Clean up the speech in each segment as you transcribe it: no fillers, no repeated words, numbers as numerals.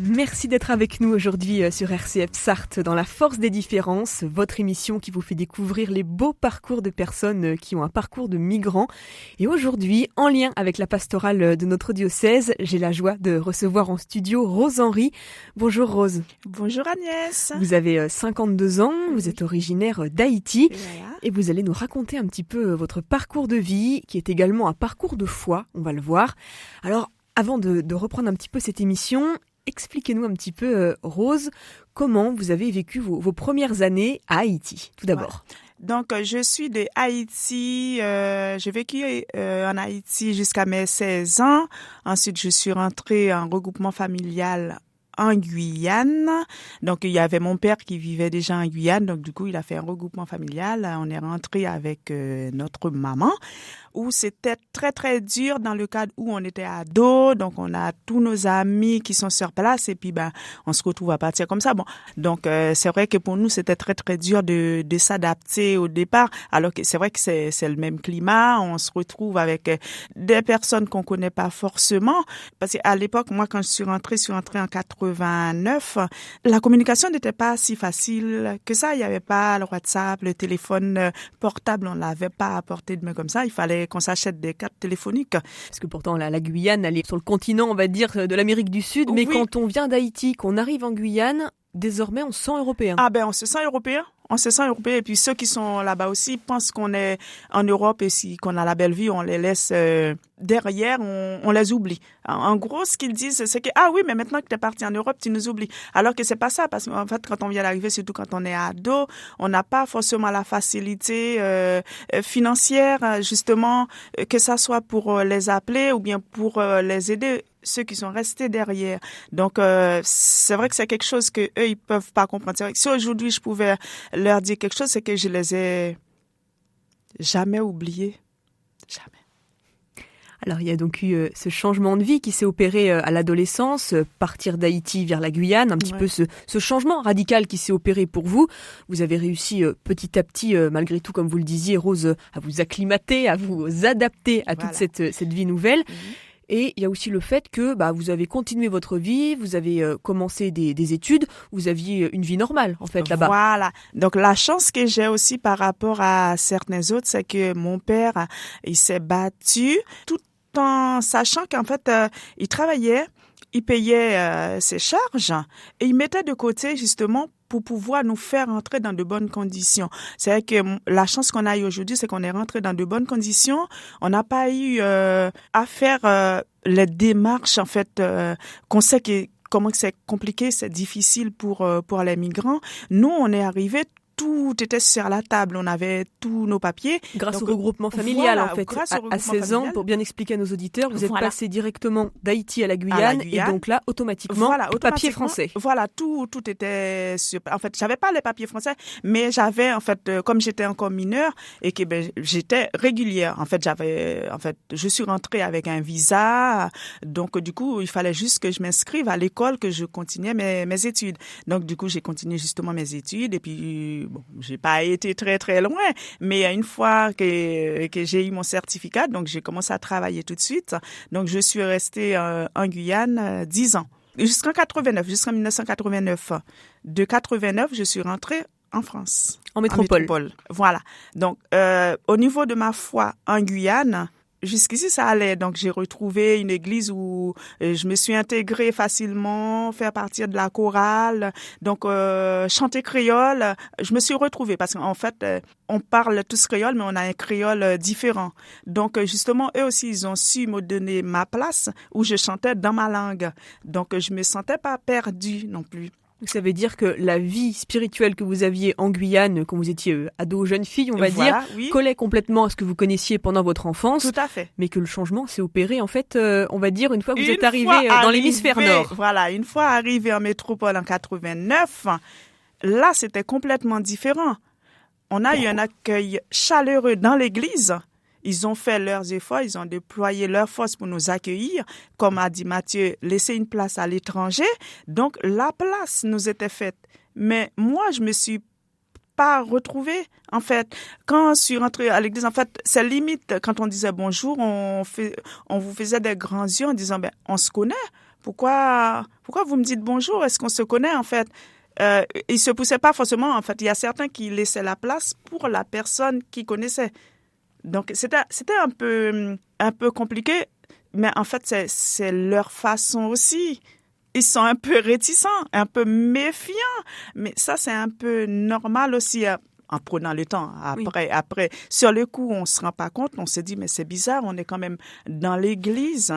Merci d'être avec nous aujourd'hui sur RCF Sarthe dans La Force des Différences, votre émission qui vous fait découvrir les beaux parcours de personnes qui ont un parcours de migrants. Et aujourd'hui, en lien avec la pastorale de notre diocèse, j'ai la joie de recevoir en studio Rose Henry. Bonjour Rose. Bonjour Agnès. Vous avez 52 ans, vous êtes originaire d'Haïti et vous allez nous raconter un petit peu votre parcours de vie qui est également un parcours de foi, on va le voir. Alors, avant de reprendre un petit peu cette émission, expliquez-nous un petit peu, Rose, comment vous avez vécu vos premières années à Haïti, tout d'abord. Donc, je suis de Haïti. J'ai vécu en Haïti jusqu'à mes 16 ans. Ensuite, je suis rentrée en regroupement familial en Guyane. Donc, il y avait mon père qui vivait déjà en Guyane. Donc, du coup, il a fait un regroupement familial. On est rentré avec notre maman, où c'était très, très dur dans le cadre où on était ados. Donc, on a tous nos amis qui sont sur place et puis, on se retrouve à partir comme ça. Bon. Donc, c'est vrai que pour nous, c'était très, très dur de s'adapter au départ. Alors que c'est vrai que c'est le même climat. On se retrouve avec des personnes qu'on connaît pas forcément. Parce qu'à l'époque, moi, quand je suis rentrée en 89. La communication n'était pas si facile que ça. Il n'y avait pas le WhatsApp, le téléphone portable. On l'avait pas à portée de main comme ça. Il fallait qu'on s'achète des cartes téléphoniques. Parce que pourtant, la Guyane, elle est sur le continent, on va dire, de l'Amérique du Sud. Mais quand on vient d'Haïti, qu'on arrive en Guyane, désormais, on se sent européen. Ah on se sent européen. On se sent européen. Et puis ceux qui sont là-bas aussi pensent qu'on est en Europe et qu'on a la belle vie, on les laisse derrière, on les oublie. En gros, ce qu'ils disent, c'est que oui, mais maintenant que tu es parti en Europe, tu nous oublies. Alors que c'est pas ça, parce qu'en fait, quand on vient d'arriver, surtout quand on est ado, on n'a pas forcément la facilité financière, justement, que ça soit pour les appeler ou bien pour les aider, ceux qui sont restés derrière. Donc, c'est vrai que c'est quelque chose que eux ils peuvent pas comprendre. C'est vrai que si aujourd'hui je pouvais leur dire quelque chose, c'est que je les ai jamais oubliés. Jamais. Alors, il y a donc eu ce changement de vie qui s'est opéré à l'adolescence, partir d'Haïti vers la Guyane, un petit peu ce changement radical qui s'est opéré pour vous. Vous avez réussi petit à petit, malgré tout, comme vous le disiez, Rose, à vous acclimater, à vous adapter à toute cette vie nouvelle. Et il y a aussi le fait que vous avez continué votre vie, vous avez commencé des études, vous aviez une vie normale en fait là-bas. Voilà. Donc la chance que j'ai aussi par rapport à certains autres, c'est que mon père, il s'est battu tout en sachant qu'en fait, il travaillait, il payait ses charges et il mettait de côté justement pour pouvoir nous faire entrer dans de bonnes conditions. C'est vrai que la chance qu'on a eu aujourd'hui, c'est qu'on est rentré dans de bonnes conditions. On n'a pas eu à faire les démarches, en fait, qu'on sait comment c'est compliqué, c'est difficile pour les migrants. Nous, on est arrivés, tout était sur la table. On avait tous nos papiers. Grâce au regroupement familial, en fait. À 16 ans, pour bien expliquer à nos auditeurs, vous êtes passé directement d'Haïti à la Guyane. Et donc là, automatiquement, papier français. Voilà, tout était sur... En fait, j'avais pas les papiers français, mais j'avais, en fait, comme j'étais encore mineure et que j'étais régulière. En fait, je suis rentrée avec un visa. Donc, du coup, il fallait juste que je m'inscrive à l'école, que je continuais mes études. Donc, du coup, j'ai continué justement mes études et puis j'ai pas été très très loin, mais une fois que j'ai eu mon certificat, donc j'ai commencé à travailler tout de suite. Donc je suis restée en Guyane 10 ans, jusqu'en 1989. De 89, je suis rentrée en France. En métropole. Voilà. Donc au niveau de ma foi en Guyane, jusqu'ici, ça allait. Donc, j'ai retrouvé une église où je me suis intégrée facilement, faire partie de la chorale. Donc, chanter créole, je me suis retrouvée parce qu'en fait, on parle tous créole, mais on a un créole différent. Donc, justement, eux aussi, ils ont su me donner ma place où je chantais dans ma langue. Donc, je me sentais pas perdue non plus. Ça veut dire que la vie spirituelle que vous aviez en Guyane, quand vous étiez ado, jeune fille, on va dire, collait complètement à ce que vous connaissiez pendant votre enfance. Tout à fait. Mais que le changement s'est opéré, en fait, on va dire, une fois que vous êtes arrivé dans l'hémisphère nord. Voilà, une fois arrivé en métropole en 89, là, c'était complètement différent. On a eu un accueil chaleureux dans l'église. Ils ont fait leurs efforts, ils ont déployé leurs forces pour nous accueillir. Comme a dit Mathieu, laisser une place à l'étranger. Donc, la place nous était faite. Mais moi, je me suis pas retrouvée, en fait. Quand je suis rentrée à l'église, en fait, c'est limite, quand on disait bonjour, on vous faisait des grands yeux en disant, on se connaît. pourquoi vous me dites bonjour? Est-ce qu'on se connaît, en fait? Ils se poussaient pas forcément, en fait. Il y a certains qui laissaient la place pour la personne qui connaissait. Donc, c'était un peu compliqué, mais en fait, c'est leur façon aussi. Ils sont un peu réticents, un peu méfiants, mais ça, c'est un peu normal aussi en prenant le temps. Après, sur le coup, on se rend pas compte, on se dit, mais c'est bizarre, on est quand même dans l'église.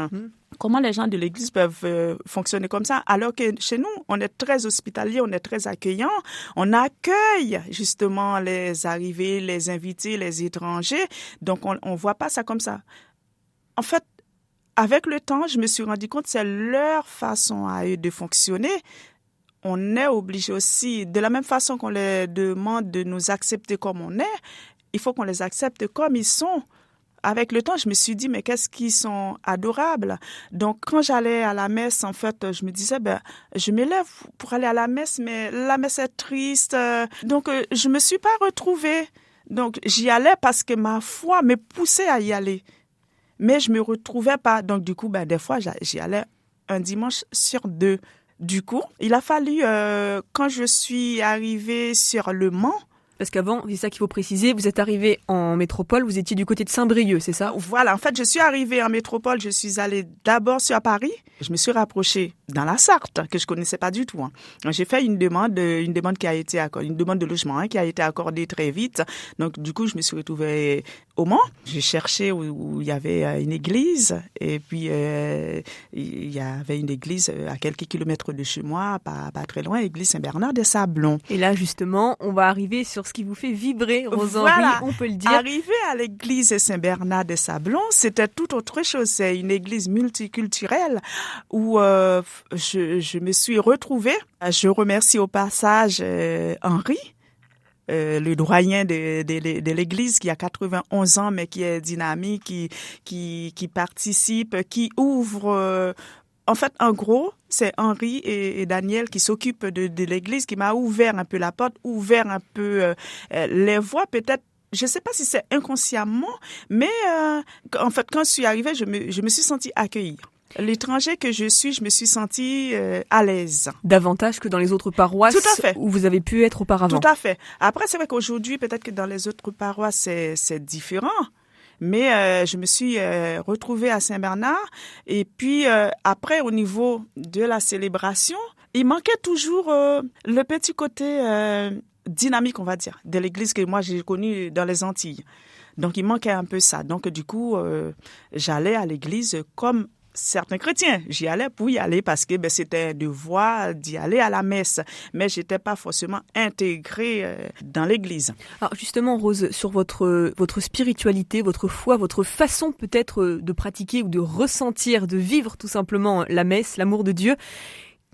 Comment les gens de l'église peuvent fonctionner comme ça? Alors que chez nous, on est très hospitalier, on est très accueillant. On accueille justement les arrivés, les invités, les étrangers. Donc, on voit pas ça comme ça. En fait, avec le temps, je me suis rendu compte que c'est leur façon à eux de fonctionner. On est obligé aussi, de la même façon qu'on les demande de nous accepter comme on est, il faut qu'on les accepte comme ils sont. Avec le temps, je me suis dit, mais qu'est-ce qu'ils sont adorables. Donc, quand j'allais à la messe, en fait, je me disais, je me lève pour aller à la messe, mais la messe est triste. Donc, je me suis pas retrouvée. Donc, j'y allais parce que ma foi me poussait à y aller. Mais je me retrouvais pas. Donc, du coup, des fois, j'y allais un dimanche sur 2. Du coup, il a fallu, quand je suis arrivée sur Le Mans. Parce qu'avant, c'est ça qu'il faut préciser, vous êtes arrivé en métropole, vous étiez du côté de Saint-Brieuc, c'est ça? Voilà, en fait, je suis arrivée en métropole, je suis allée d'abord sur Paris. Je me suis rapprochée dans la Sarthe, que je connaissais pas du tout. J'ai fait une demande qui a été accordée, une demande de logement qui a été accordée très vite. Donc, du coup, je me suis retrouvée au Mans. J'ai cherché où il y avait une église, et puis il y avait une église à quelques kilomètres de chez moi, pas très loin, l'église Saint-Bernard des Sablons. Et là, justement, on va arriver sur ce qui vous fait vibrer, Rose-Henri, voilà. On peut le dire. Arriver à l'église Saint-Bernard des Sablons, c'était tout autre chose. C'est une église multiculturelle où je me suis retrouvée. Je remercie au passage Henri, le doyen de l'église qui a 91 ans, mais qui est dynamique, qui participe, qui ouvre... En fait, en gros, c'est Henri et Daniel qui s'occupent de l'église, qui m'a ouvert un peu la porte, ouvert un peu les voies, peut-être. Je ne sais pas si c'est inconsciemment, mais en fait, quand je suis arrivée, je me suis sentie accueillie. L'étranger que je suis, je me suis sentie à l'aise. Davantage que dans les autres paroisses où vous avez pu être auparavant. Tout à fait. Après, c'est vrai qu'aujourd'hui, peut-être que dans les autres paroisses, c'est différent. Mais je me suis retrouvée à Saint-Bernard. Et puis, après, au niveau de la célébration, il manquait toujours le petit côté dynamique, on va dire, de l'église que moi, j'ai connue dans les Antilles. Donc, il manquait un peu ça. Donc, du coup, j'allais à l'église comme certains chrétiens. J'y allais pour y aller parce que c'était un devoir d'y aller à la messe. Mais j'étais pas forcément intégrée dans l'église. Alors justement, Rose, sur votre spiritualité, votre foi, votre façon peut-être de pratiquer ou de ressentir, de vivre tout simplement la messe, l'amour de Dieu,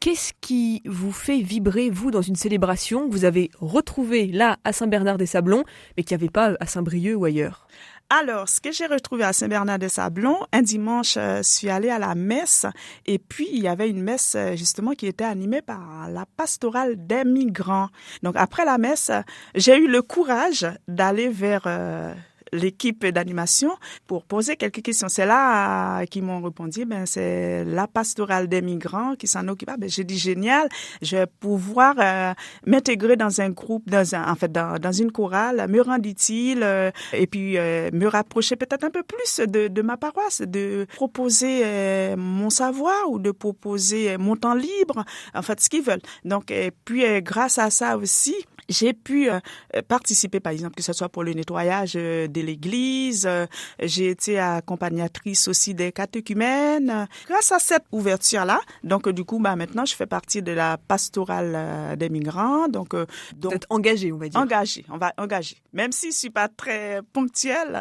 qu'est-ce qui vous fait vibrer, vous, dans une célébration que vous avez retrouvée là à Saint-Bernard-des-Sablons, mais qu'il n'y avait pas à Saint-Brieuc ou ailleurs? Alors, ce que j'ai retrouvé à Saint-Bernard-des-Sablons, un dimanche, je suis allée à la messe et puis il y avait une messe justement qui était animée par la pastorale des migrants. Donc, après la messe, j'ai eu le courage d'aller vers l'équipe d'animation pour poser quelques questions. C'est là qu'ils m'ont répondu, c'est la pastorale des migrants qui s'en occupe. J'ai dit génial, je vais pouvoir m'intégrer dans un groupe, dans une chorale, me rendre utile et puis me rapprocher peut-être un peu plus de ma paroisse, de proposer mon savoir ou de proposer mon temps libre, en fait, ce qu'ils veulent. Donc, et puis grâce à ça aussi, j'ai pu participer, par exemple, que ce soit pour le nettoyage de l'église. J'ai été accompagnatrice aussi des catéchumènes. Grâce à cette ouverture-là, donc du coup, maintenant, je fais partie de la pastorale des migrants. Donc, vous êtes engagée, on va dire. Engagée. Même si je suis pas très ponctuelle.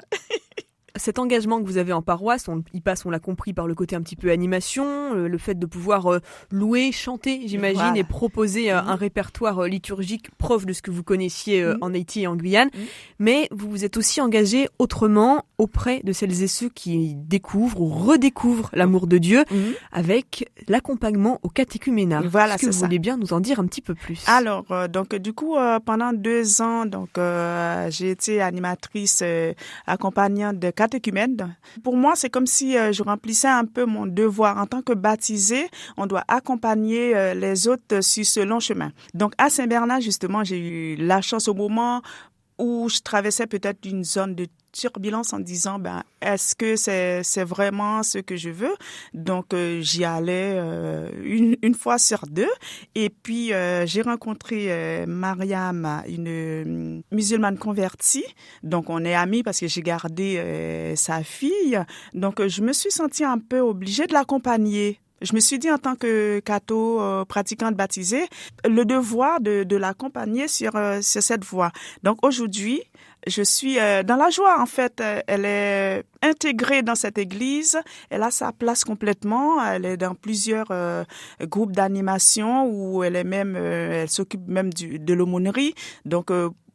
Cet engagement que vous avez en paroisse, il passe, on l'a compris, par le côté un petit peu animation, le fait de pouvoir louer, chanter, j'imagine, voilà. Et proposer un répertoire liturgique proche de ce que vous connaissiez en Haïti et en Guyane. Mais vous vous êtes aussi engagé autrement auprès de celles et ceux qui découvrent ou redécouvrent l'amour de Dieu avec l'accompagnement au catéchuménat. Voilà, est-ce que vous voulez bien nous en dire un petit peu plus? Alors, donc du coup, pendant 2 ans, donc j'ai été animatrice accompagnante de catéchumènes catéchumène. Pour moi, c'est comme si je remplissais un peu mon devoir. En tant que baptisé, on doit accompagner les autres sur ce long chemin. Donc, à Saint-Bernard, justement, j'ai eu la chance au moment où je traversais peut-être une zone de turbulence en disant, est-ce que c'est vraiment ce que je veux? Donc, j'y allais une fois sur deux. Et puis, j'ai rencontré Mariam, une musulmane convertie. Donc, on est amis parce que j'ai gardé sa fille. Donc, je me suis sentie un peu obligée de l'accompagner. Je me suis dit, en tant que catho pratiquante baptisée, le devoir de l'accompagner sur cette voie. Donc, aujourd'hui, je suis dans la joie, en fait. Elle est intégrée dans cette église. Elle a sa place complètement. Elle est dans plusieurs groupes d'animation où elle s'occupe même de l'aumônerie. Donc,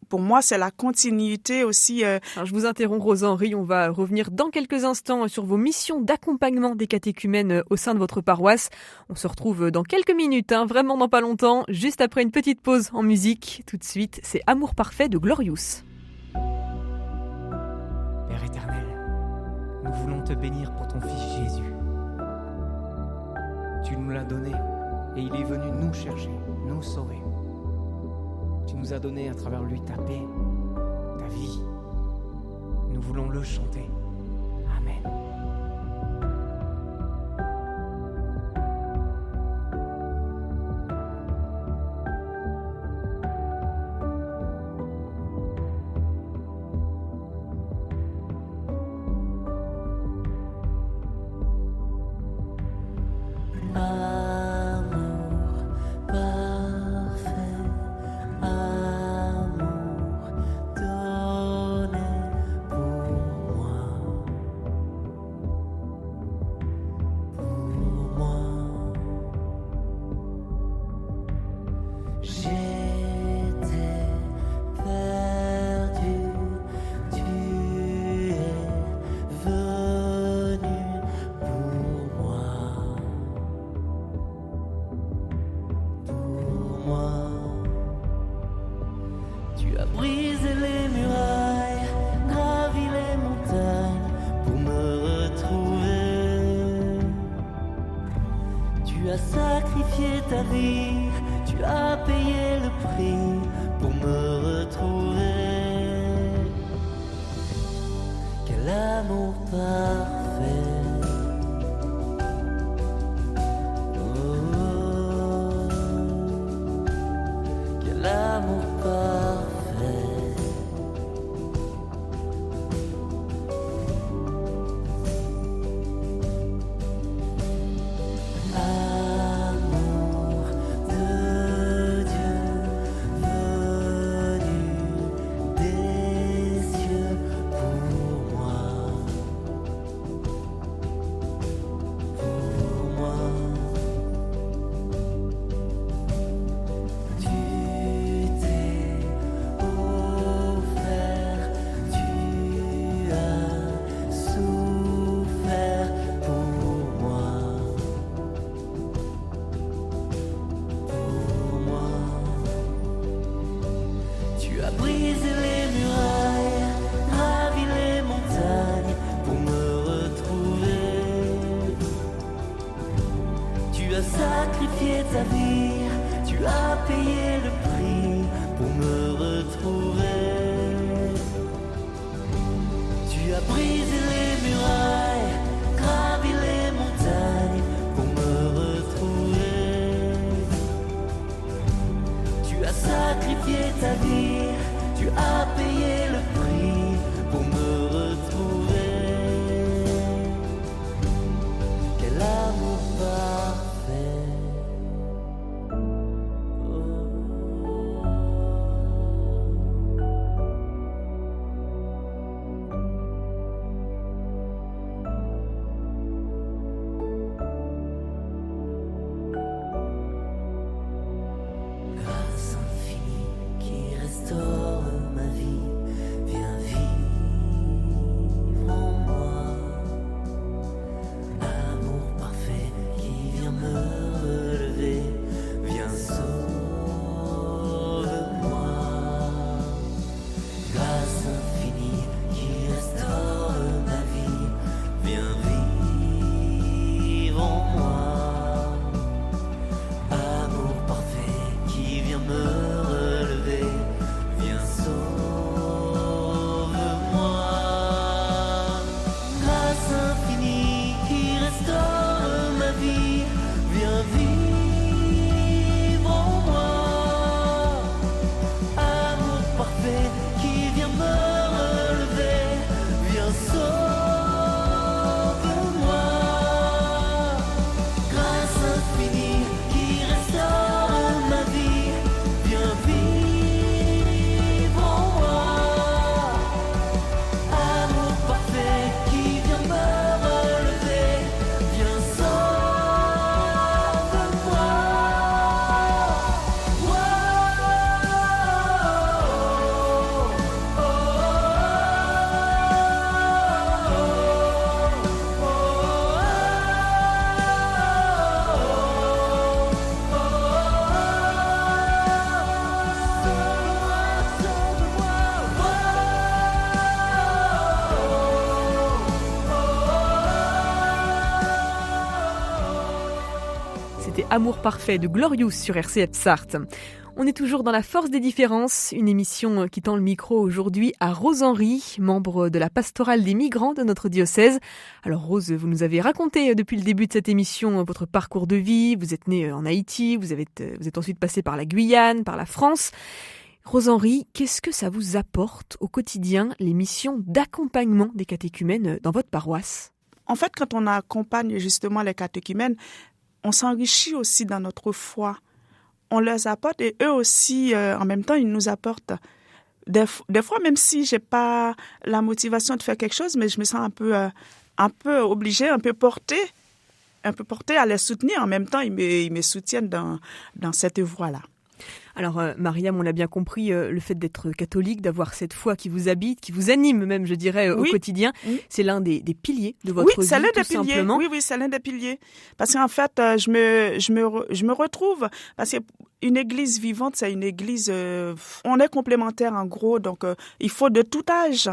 pour moi, c'est la continuité aussi. Alors, je vous interromps, Rosa Henry. On va revenir dans quelques instants sur vos missions d'accompagnement des catéchumènes au sein de votre paroisse. On se retrouve dans quelques minutes, vraiment dans pas longtemps, juste après une petite pause en musique. Tout de suite, c'est Amour parfait de Glorious. Père éternel, nous voulons te bénir pour ton Fils Jésus. Tu nous l'as donné et il est venu nous chercher, nous sauver. Tu nous as donné à travers lui ta paix, ta vie. Nous voulons le chanter. Amen. Tu as payé le prix pour me retrouver. Quel amour parfait. Oh, quel amour parfait. Sacrifié ta vie, tu as payé le prix pour me retrouver. Tu as brisé les murailles, gravi les montagnes pour me retrouver. Tu as sacrifié ta vie, tu as payé le prix pour me retrouver. Quel amour parfait. Amour parfait de Glorious sur RCF Sarthe. On est toujours dans la force des différences, une émission qui tend le micro aujourd'hui à Rose Henry, membre de la pastorale des migrants de notre diocèse. Alors Rose, vous nous avez raconté depuis le début de cette émission votre parcours de vie. Vous êtes née en Haïti, vous êtes ensuite passée par la Guyane, par la France. Rose Henry, qu'est-ce que ça vous apporte au quotidien, les missions d'accompagnement des catéchumènes dans votre paroisse ? En fait, quand on accompagne justement les catéchumènes, on s'enrichit aussi dans notre foi. On leur apporte et eux aussi, en même temps, ils nous apportent. Des fois, même si j'ai pas la motivation de faire quelque chose, mais je me sens un peu obligée, un peu portée à les soutenir. En même temps, ils me soutiennent dans cette voie-là. Alors Mariam, on l'a bien compris, le fait d'être catholique, d'avoir cette foi qui vous habite, qui vous anime même, je dirais, au quotidien, c'est l'un des piliers de votre vie, c'est l'un des tout piliers. simplement. Oui, c'est l'un des piliers. Parce qu'en fait, je me retrouve, parce qu'une église vivante, c'est une église, on est complémentaires en gros, donc il faut de tout âge.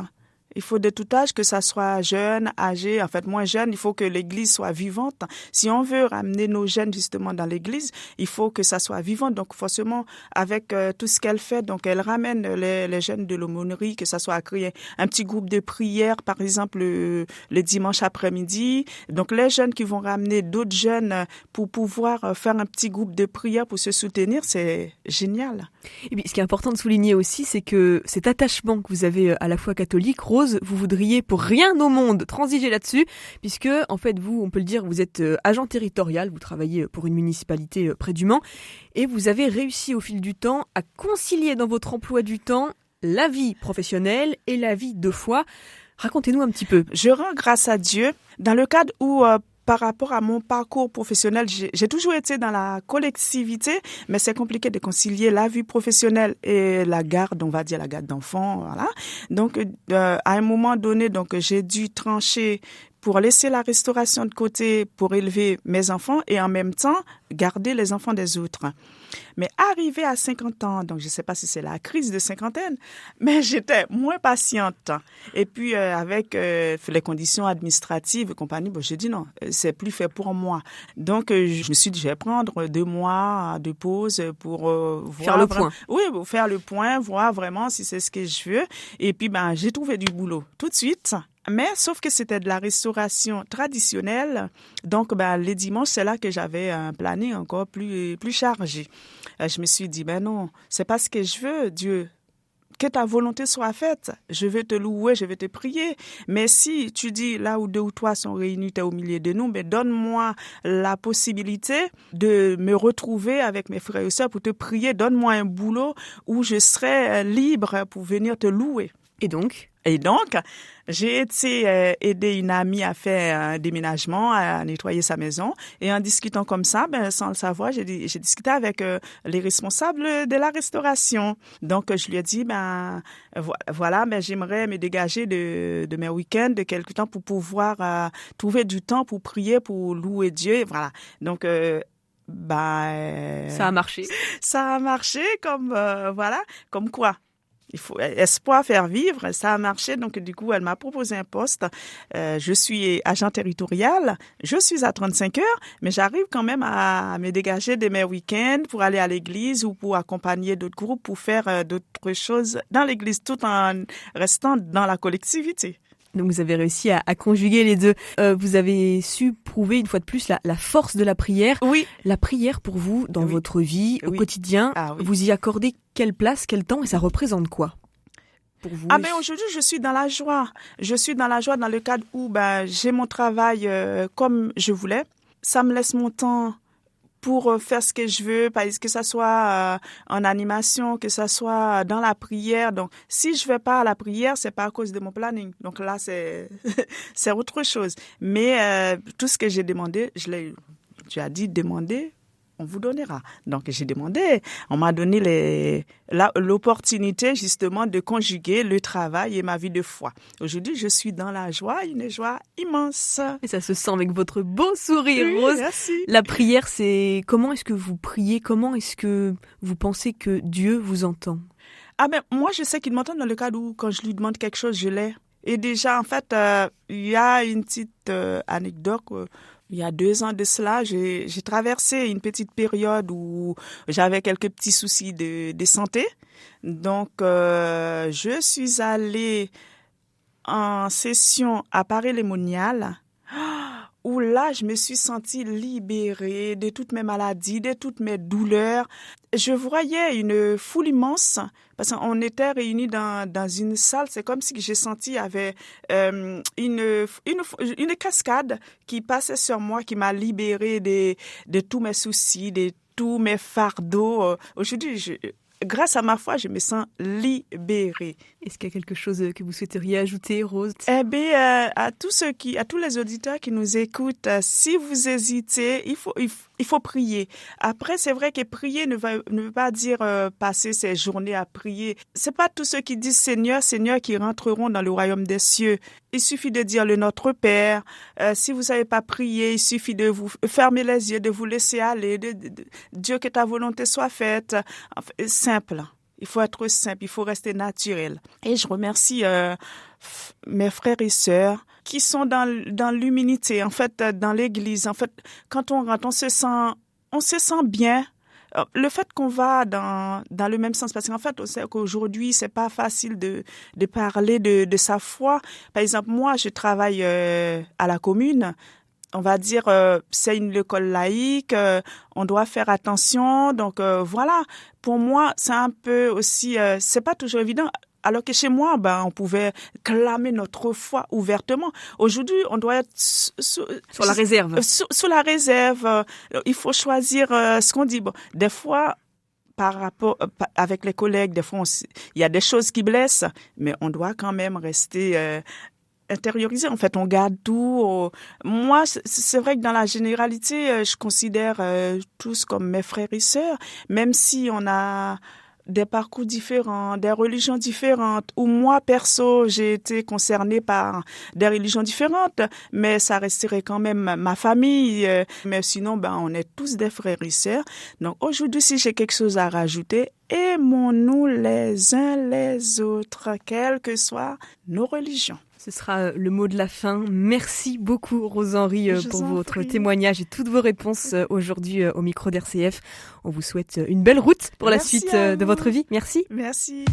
Il faut de tout âge, que ça soit jeune, âgé, en fait moins jeune, il faut que l'église soit vivante. Si on veut ramener nos jeunes justement dans l'église, il faut que ça soit vivant. Donc forcément, avec tout ce qu'elle fait, donc elle ramène les jeunes de l'aumônerie, que ça soit à créer un petit groupe de prière, par exemple le dimanche après-midi. Donc les jeunes qui vont ramener d'autres jeunes pour pouvoir faire un petit groupe de prière pour se soutenir, c'est génial. Et puis, ce qui est important de souligner aussi, c'est que cet attachement que vous avez à la foi catholique, Rose, vous voudriez pour rien au monde transiger là-dessus, puisque en fait vous, on peut le dire, vous êtes agent territorial, vous travaillez pour une municipalité près du Mans, et vous avez réussi au fil du temps à concilier dans votre emploi du temps la vie professionnelle et la vie de foi. Racontez-nous un petit peu. Je rends grâce à Dieu dans le cadre où par rapport à mon parcours professionnel, j'ai toujours été dans la collectivité, mais c'est compliqué de concilier la vie professionnelle et la garde, on va dire la garde d'enfants, voilà. Donc, à un moment donné, donc j'ai dû trancher pour laisser la restauration de côté pour élever mes enfants et en même temps garder les enfants des autres. Mais arrivé à 50 ans, donc je ne sais pas si c'est la crise de cinquantaine, mais j'étais moins patiente. Et puis avec les conditions administratives et compagnie, j'ai dit non, c'est plus fait pour moi. Donc je me suis dit, je vais prendre 2 mois de pause pour faire le point. Oui, pour faire le point, voir vraiment si c'est ce que je veux. Et puis j'ai trouvé du boulot tout de suite. Mais sauf que c'était de la restauration traditionnelle, donc les dimanches, c'est là que j'avais un planning encore plus chargé. Je me suis dit, non, c'est pas ce que je veux, Dieu. Que ta volonté soit faite. Je vais te louer, je vais te prier. Mais si tu dis là où 2 ou 3 sont réunis, tu es au milieu de nous, donne-moi la possibilité de me retrouver avec mes frères et sœurs pour te prier. Donne-moi un boulot où je serai libre pour venir te louer. Et donc, j'ai été aider une amie à faire un déménagement, à nettoyer sa maison. Et en discutant comme ça, sans le savoir, j'ai discuté avec les responsables de la restauration. Donc, je lui ai dit, voilà, j'aimerais me dégager de mes week-ends de quelque temps pour pouvoir trouver du temps pour prier, pour louer Dieu. Et voilà. Donc, ça a marché. Ça a marché comme quoi. Il faut espoir faire vivre, ça a marché. Donc, du coup, elle m'a proposé un poste. Je suis agent territorial. Je suis à 35 heures, mais j'arrive quand même à me dégager de mes week-ends pour aller à l'église ou pour accompagner d'autres groupes, pour faire d'autres choses dans l'église, tout en restant dans la collectivité. Donc vous avez réussi à conjuguer les deux. Vous avez su prouver une fois de plus la force de la prière. Oui. La prière pour vous, dans votre vie, au quotidien, vous y accordez quelle place, quel temps et ça représente quoi pour vous? Aujourd'hui, je suis dans la joie. Je suis dans la joie dans le cadre où j'ai mon travail comme je voulais. Ça me laisse mon temps pour faire ce que je veux, que ça soit en animation, que ça soit dans la prière. Donc, si je vais pas à la prière, c'est pas à cause de mon planning. Donc là, c'est autre chose. Mais tout ce que j'ai demandé, tu as dit demander, on vous donnera. Donc, j'ai demandé. On m'a donné l'opportunité, justement, de conjuguer le travail et ma vie de foi. Aujourd'hui, je suis dans la joie, une joie immense. Et ça se sent avec votre beau sourire, oui, Rose. Merci. La prière, c'est comment est-ce que vous priez? Comment est-ce que vous pensez que Dieu vous entend? Moi, je sais qu'il m'entend dans le cadre où, quand je lui demande quelque chose, je l'ai. Et déjà, en fait, il y a une petite anecdote Il y a 2 ans de cela, j'ai traversé une petite période où j'avais quelques petits soucis de santé. Donc, je suis allée en session à Paris-Lémonial, où là, je me suis sentie libérée de toutes mes maladies, de toutes mes douleurs. Je voyais une foule immense, parce qu'on était réunis dans une salle. C'est comme si j'ai senti, il y avait une cascade qui passait sur moi, qui m'a libérée de tous mes soucis, de tous mes fardeaux. Aujourd'hui, grâce à ma foi, je me sens libérée. Est-ce qu'il y a quelque chose que vous souhaiteriez ajouter, Rose? Eh bien, à tous les auditeurs qui nous écoutent, si vous hésitez, il faut prier. Après, c'est vrai que prier ne veut pas dire passer ses journées à prier. C'est pas tous ceux qui disent Seigneur, Seigneur qui rentreront dans le royaume des cieux. Il suffit de dire le Notre Père. Si vous savez pas prier, il suffit de vous fermer les yeux, de vous laisser aller, Dieu que ta volonté soit faite. Enfin, simple. Il faut être simple, il faut rester naturel. Et je remercie mes frères et sœurs qui sont dans l'humilité, en fait, dans l'église. En fait, quand on rentre, on se sent bien. Le fait qu'on va dans le même sens, parce qu'en fait, on sait qu'aujourd'hui, c'est pas facile de parler de sa foi. Par exemple, moi, je travaille à la commune. On va dire, c'est une école laïque, on doit faire attention. Donc, voilà. Pour moi, c'est un peu aussi, c'est pas toujours évident. Alors que chez moi, on pouvait clamer notre foi ouvertement. Aujourd'hui, on doit être sur la réserve. Sur la réserve. Il faut choisir ce qu'on dit. Bon, des fois, par rapport avec les collègues, des fois, il y a des choses qui blessent, mais on doit quand même rester intériorisé. En fait, on garde tout. Moi, c'est vrai que dans la généralité, je considère tous comme mes frères et sœurs, même si on a des parcours différents, des religions différentes, ou moi, perso, j'ai été concernée par des religions différentes, mais ça resterait quand même ma famille. Mais sinon, on est tous des frères et sœurs. Donc, aujourd'hui, si j'ai quelque chose à rajouter, aimons-nous les uns les autres, quelles que soient nos religions. Ce sera le mot de la fin. Merci beaucoup, Rose Henry, pour votre témoignage et toutes vos réponses aujourd'hui au micro d'RCF. On vous souhaite une belle route pour la suite de votre vie. Merci. Merci.